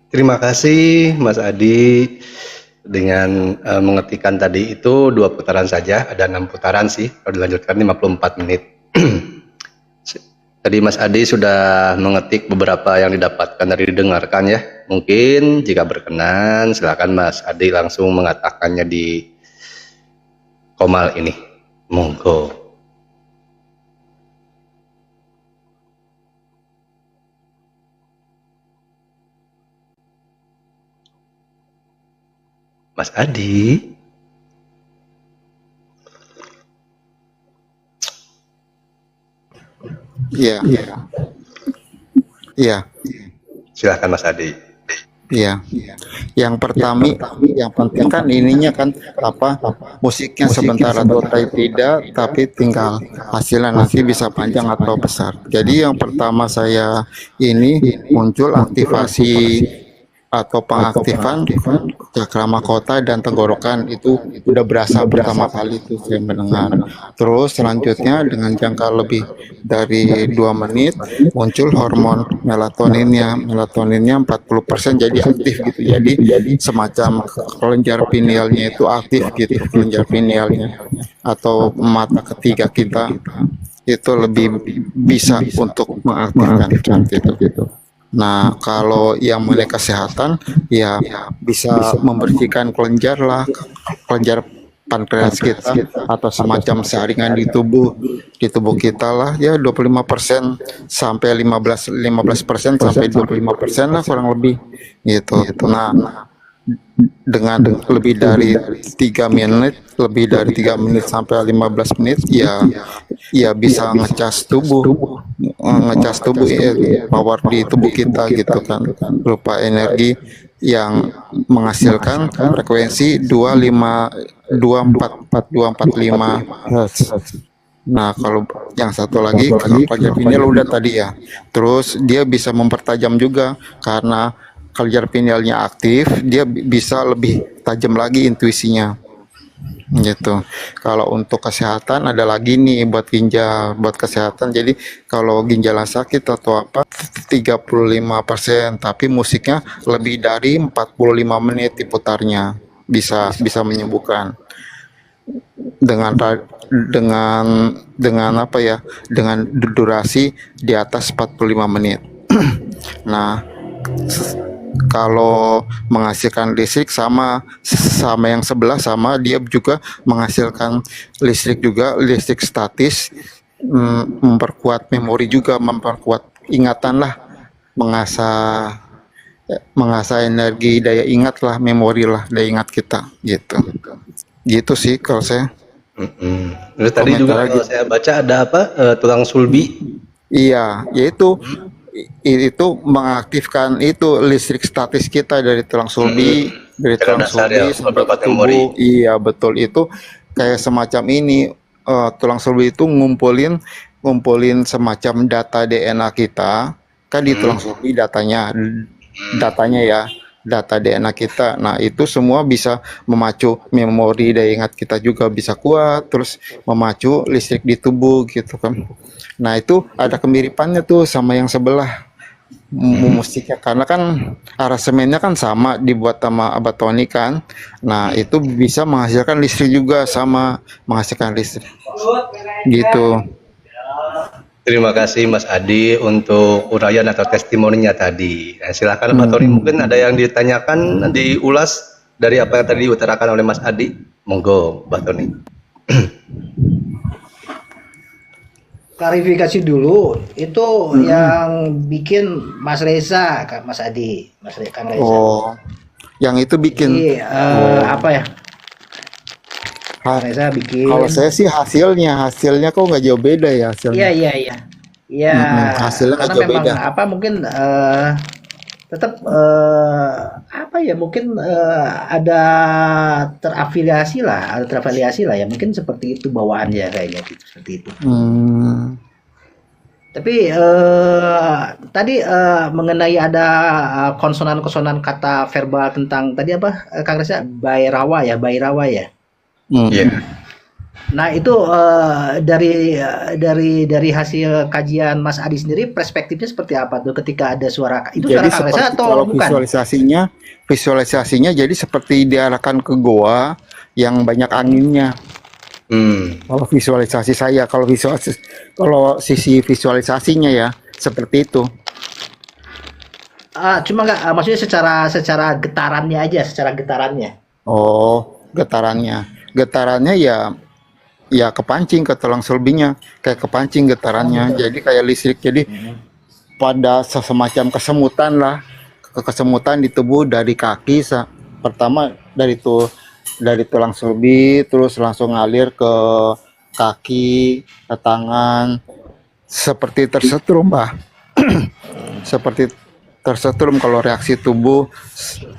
Terima kasih Mas Adi dengan mengetikkan tadi itu 2 putaran saja, ada 6 putaran sih, kalau dilanjutkan 54 menit. Tadi Mas Adi sudah mengetik beberapa yang didapatkan dari didengarkan ya. Mungkin jika berkenan silakan Mas Adi langsung mengatakannya di Komal ini. Monggo. Mas Adi. Iya. Iya. Silakan Mas Adi. Iya. Yang pertama, yang penting kan ininya kan musiknya sebentar atau tidak, tapi tinggal hasilnya nanti bisa panjang atau besar. Jadi yang pertama saya ini muncul aktivasi atau pengaktifan cakra mahkota dan tenggorokan itu udah berasa pertama kali itu saya mendengar. Terus selanjutnya dengan jangka lebih dari 2 menit muncul hormon melatoninnya 40% jadi aktif gitu. Jadi semacam kelenjar pinealnya itu aktif gitu, kelenjar pinealnya atau mata ketiga kita itu lebih bisa untuk mengaktifkan seperti itu. Nah, kalau yang mulai kesehatan, ya bisa membersihkan kelenjar lah, kelenjar pankreas kita atau semacam saringan di tubuh kita lah, ya 25% sampai 15% sampai 25% lah kurang lebih gitu. Nah, dengan lebih dari 3 menit, sampai 15 menit, ya bisa ngecas tubuh ya, power di tubuh kita gitu kan, berupa energi yang menghasilkan frekuensi 245 Hz. Nah, kalau yang satu lagi kelenjar pineal udah tadi ya. Terus dia bisa mempertajam juga karena kelenjar pinealnya aktif, dia bisa lebih tajam lagi intuisinya. Gitu. Kalau untuk kesehatan ada lagi nih buat ginjal, buat kesehatan. Jadi kalau ginjalnya sakit atau apa 35%, tapi musiknya lebih dari 45 menit diputarnya. Bisa menyembuhkan dengan apa ya? Dengan durasi di atas 45 menit. Nah, kalau menghasilkan listrik sama yang sebelah, sama dia juga menghasilkan listrik juga, listrik statis, memperkuat memori juga, memperkuat ingatan lah, mengasah energi, daya ingat lah, memori lah, daya ingat kita gitu sih kalau saya. Terus tadi juga kalau saya baca ada apa, tulang sulbi. Iya, yaitu itu mengaktifkan itu listrik statis kita dari tulang sulbi, sampai ke tubuh. Iya betul, itu kayak semacam ini, tulang sulbi itu ngumpulin semacam data DNA kita kan di tulang sulbi, datanya ya, data DNA kita. Nah, itu semua bisa memacu memori daya ingat kita juga bisa kuat, terus memacu listrik di tubuh gitu kan. Nah, itu ada kemiripannya tuh sama yang sebelah musiknya, karena kan aransemennya kan sama, dibuat sama Abattoir kan. Nah, itu bisa menghasilkan listrik juga, sama menghasilkan listrik gitu. Terima kasih Mas Adi untuk uraian atau testimoninya tadi. Nah, silakan Pak Tony, mungkin ada yang ditanyakan, diulas dari apa yang tadi diutarakan oleh Mas Adi. Monggo, Pak Tony. Klarifikasi dulu, itu yang bikin Mas Reza, Mas Adi, Kang Reza. Oh, yang itu bikin. Apa ya? Kang Reza bikin. Kalau saya sih hasilnya kok nggak jauh beda ya hasilnya. Iya. Hasilnya Karena jauh memang beda. mungkin tetap mungkin ada terafiliasi lah ya, mungkin seperti itu bawaannya kayaknya gitu, seperti itu. Tapi tadi mengenai ada konsonan-konsonan kata verbal tentang tadi apa, Kang Reza, Bairawa ya. Iya. Nah itu dari hasil kajian Mas Adi sendiri perspektifnya seperti apa tuh ketika ada suara itu suara Jadi Kang Reza seperti atau kalau bukan? visualisasinya jadi seperti diarahkan ke goa yang banyak anginnya. Hmm. Kalau visualisasi saya, kalau sisi visualisasinya ya seperti itu. Cuma nggak maksudnya secara getarannya aja, secara getarannya. Oh, getarannya ya kepancing ke tulang selbinya, kayak kepancing Oh getarannya. gitu. Jadi kayak listrik. Jadi pada semacam kesemutan lah, kesemutan di tubuh dari kaki pertama dari tulang selbi terus langsung ngalir ke kaki, ke tangan seperti tersetrum, Mbah. Seperti tersetrum kalau reaksi tubuh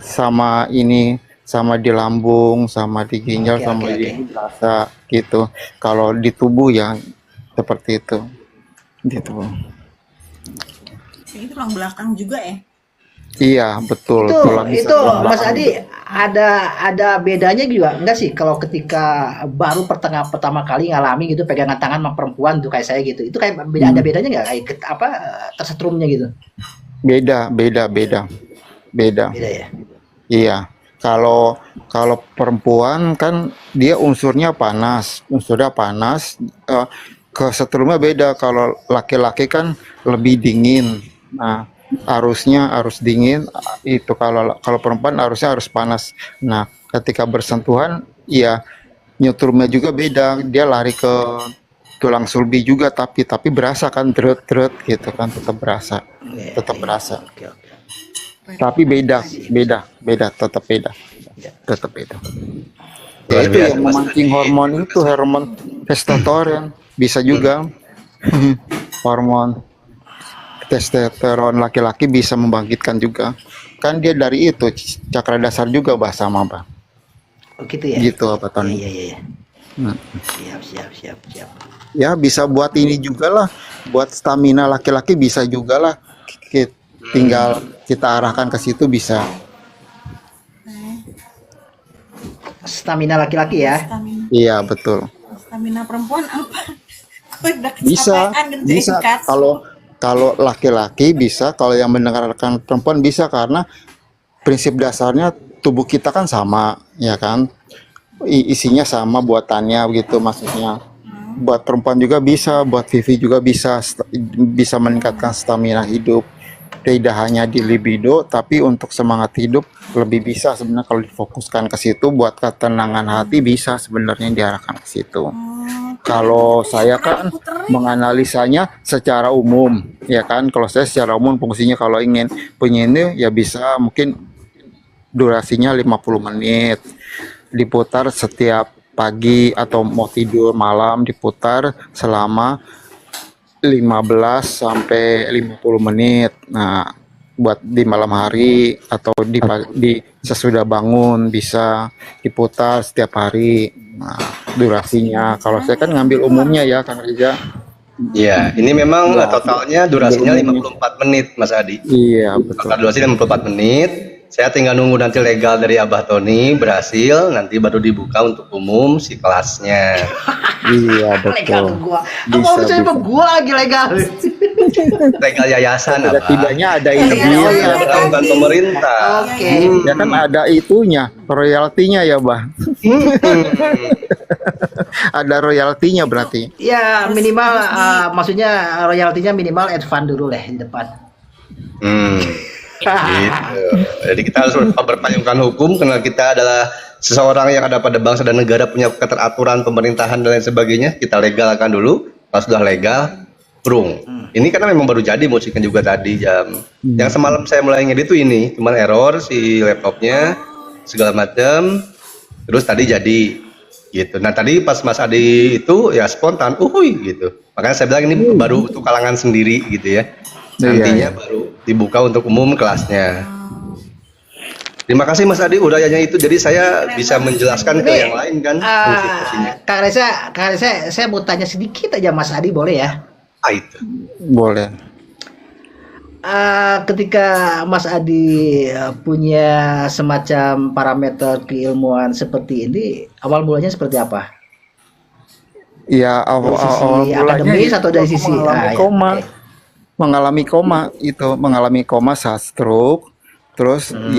sama ini, sama di lambung, sama di ginjal, Oke oke sama oke. di rasa gitu. Kalau di tubuh ya seperti itu gitu. Ini tulang belakang juga ya? Iya, betul. Itu Tulang bisa itu tulang Mas belakang Adi juga. ada bedanya juga enggak sih kalau ketika baru pertama kali ngalami gitu pegangan tangan sama perempuan tuh kayak saya gitu. Itu kayak ada Hmm. bedanya nggak kayak tersetrumnya gitu? Beda, beda, beda, beda. Beda ya. Iya. Kalau kalau perempuan kan dia unsurnya panas. Kesetrumnya beda. Kalau laki-laki kan lebih dingin. Nah, arus dingin. Itu kalau perempuan harus panas. Nah, ketika bersentuhan, ya nyetrumnya juga beda. Dia lari ke tulang sulbi juga, tapi berasa kan deret-deret gitu kan, Iya, tetap iya. berasa. Oke oke. Tapi beda, Sip. beda, beda, tetap beda, Ya. tetap beda. Ya Luar itu biasa yang Mas memancing Adi. hormon itu, hormon testosteron bisa juga. Hormon testosteron laki-laki bisa membangkitkan juga. Kan dia dari itu cakra dasar juga bahasa apa? Oh gitu ya. Gitu apa Iya Tony? iya iya. Iya. Hmm. Siap siap siap siap. Ya bisa buat ini juga lah, buat stamina laki-laki bisa juga lah. Tinggal kita arahkan ke situ bisa. Stamina laki-laki ya. Stamina, Iya betul. stamina perempuan apa? Kok udah Bisa, kecapean ngerjain bisa. cuts. Kalau kalau laki-laki bisa, kalau yang mendengarkan perempuan bisa karena prinsip dasarnya tubuh kita kan sama, ya kan? Isinya sama buatannya begitu maksudnya. Buat perempuan juga bisa, buat Vivi juga bisa bisa meningkatkan stamina hidup. Tidak hanya di libido, tapi untuk semangat hidup lebih bisa sebenarnya kalau difokuskan ke situ. Buat ketenangan hati bisa sebenarnya diarahkan ke situ. Kalau saya kan menganalisanya secara umum, ya kan. Kalau saya secara umum fungsinya kalau ingin punya ini ya bisa mungkin durasinya 50 menit. Diputar setiap pagi atau mau tidur malam diputar selama 15 sampai 50 menit. Nah, buat di malam hari atau di sesudah bangun bisa diputar setiap hari. Nah, durasinya kalau saya kan ngambil umumnya ya Kang Reza. Iya, ini memang Ya, totalnya ngambil durasinya umumnya. 54 menit Mas Adi. Iya, betul. Total durasi 54 menit. Saya tinggal nunggu nanti legal dari Abah Tony berhasil, nanti baru dibuka untuk umum si kelasnya. Iya, Legal ke betul. gua. Kamu Bisa, harus saya bisa. gua lagi legal. Legal yayasan Abah. Tidaknya ada Iya, ini oh Yang iya. bukan pemerintah. Oke. ya kan ada itunya, royaltinya ya, Bah. Ada royaltinya berarti. Ya minimal maksudnya royaltinya minimal advance dulu lah di depan. Gitu. Jadi kita harus memperpanjangkan hukum karena kita adalah seseorang yang ada pada bangsa dan negara punya keteraturan pemerintahan dan lain sebagainya. Kita legalkan dulu. Kalau sudah legal, brung. Ini karena memang baru jadi musiknya juga tadi jam. Yang semalam saya mulai ngedit itu ini, cuman error si laptopnya segala macam. Terus tadi jadi gitu. Nah tadi pas Mas Adi itu ya spontan, uhuy gitu. Makanya saya bilang ini baru untuk kalangan sendiri gitu ya. Nantinya Iya. baru dibuka untuk umum kelasnya. Terima kasih Mas Adi urayanya itu. Jadi saya bisa menjelaskan ke Ini, yang lain kan fungsi-fungsinya. Kang Reza, saya mau tanya sedikit aja Mas Adi boleh ya? Itu. Boleh. Ketika Mas Adi punya semacam parameter keilmuan seperti ini, awal mulanya seperti apa? Ya Dari sisi awal mulanya akademis itu atau dari aku sisi mengalami ya, koma, oke. mengalami koma saat stroke, terus Hmm. ya